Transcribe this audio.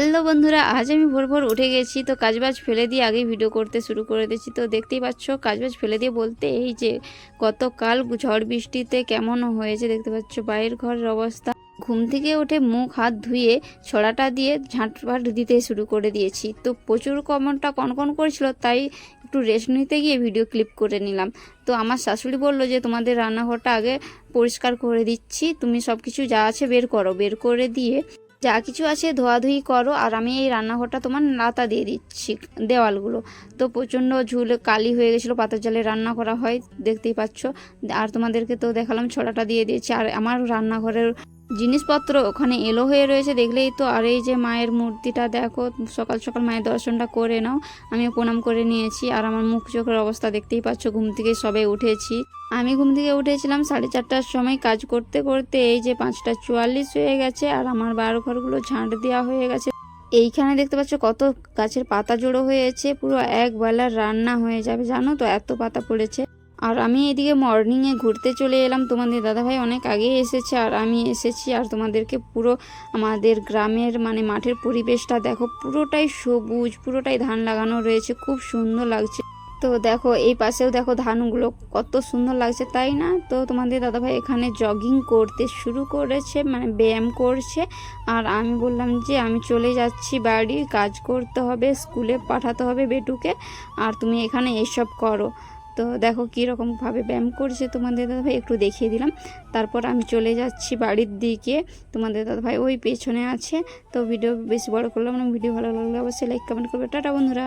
Hello বন্ধুরা, আজ আমি ভোর ভোর উঠে গেছি। তো কাজবাজ ফেলে দিয়ে আগেই ভিডিও করতে শুরু করে দিয়েছি। তো দেখতেই পাচ্ছ, কাজবাজ ফেলে দিয়ে বলতে এই যে গতকাল ঝড় বৃষ্টিতে কেমন হয়েছে দেখতে পাচ্ছ বাইরের ঘরের অবস্থা। ঘুম থেকে উঠে মুখ হাত ধুয়ে ছড়াটা দিয়ে ঝাঁটফাট দিতে শুরু করে দিয়েছি। তো প্রচুর কমনটা কনকন করেছিল, তাই একটু রেস্ট নিতে গিয়ে ভিডিও ক্লিপ করে নিলাম। তো আমার শাশুড়ি বললো যে তোমাদের রান্নাঘরটা আগে পরিষ্কার করে দিচ্ছি, তুমি সব কিছু যা আছে বের করো, বের করে দিয়ে যা কিছু আছে ধোয়াধুয়ি করো, আর আমি এই রান্নাঘরটা তোমার লাতা দিয়ে দিচ্ছি দেওয়ালগুলো। তো প্রচণ্ড ঝুল কালি হয়ে গেছিলো, পাতার জলে রান্না করা হয় দেখতেই পাচ্ছ। আর তোমাদেরকে তো দেখালাম ছড়াটা দিয়ে দিয়েছি। আর আমার রান্নাঘরের জিনিসপত্র ওখানে এলো হয়ে রয়েছে দেখলেই তো। আর এই যে মায়ের মূর্তিটা দেখো, সকাল সকাল মায়ের দর্শনটা করে নাও। আমিও প্রণাম করে নিয়েছি। আর আমার মুখ চোখের অবস্থা দেখতেই পাচ্ছ, ঘুম থেকে সবে উঠেছি। আমি ঘুম থেকে উঠেছিলাম 4:30টার সময়। কাজ করতে করতে এই যে 5:44 হয়ে গেছে, আর আমার বারো ঘরগুলো ঝাঁট দেওয়া হয়ে গেছে। এইখানে দেখতে পাচ্ছ কত গাছের পাতা জড়ো হয়েছে, পুরো এক বেলার রান্না হয়ে যাবে জানো তো, এত পাতা পড়েছে। আর আমি এদিকে মর্নিংয়ে ঘুরতে চলে এলাম। তোমাদের দাদাভাই অনেক আগে এসেছে আর আমি এসেছি। আর তোমাদেরকে পুরো আমাদের গ্রামের মাঠের পরিবেশটা দেখো, পুরোটাই সবুজ, পুরোটাই ধান লাগানো রয়েছে, খুব সুন্দর লাগছে। তো দেখো এই পাশেও দেখো ধানগুলো কত সুন্দর লাগছে, তাই না? তো তোমাদের দাদাভাই এখানে জগিং করতে শুরু করেছে, ব্যায়াম করছে। আর আমি বললাম যে আমি চলে যাচ্ছি বাড়ি, কাজ করতে হবে, স্কুলে পাঠাতে হবে বেটুকে, আর তুমি এখানে এসব করো। তো দেখো কীরকমভাবে ব্যায়াম করছে তোমাদের দাদাভাই, একটু দেখিয়ে দিলাম। তারপর আমি চলে যাচ্ছি বাড়ির দিকে। তোমাদের দাদাভাই ওই পেছনে আছে। তো ভিডিও বেশি বড় করলাম না, ভিডিও ভালো লাগলে অবশ্যই লাইক কমেন্ট করবে। টাটা বন্ধুরা।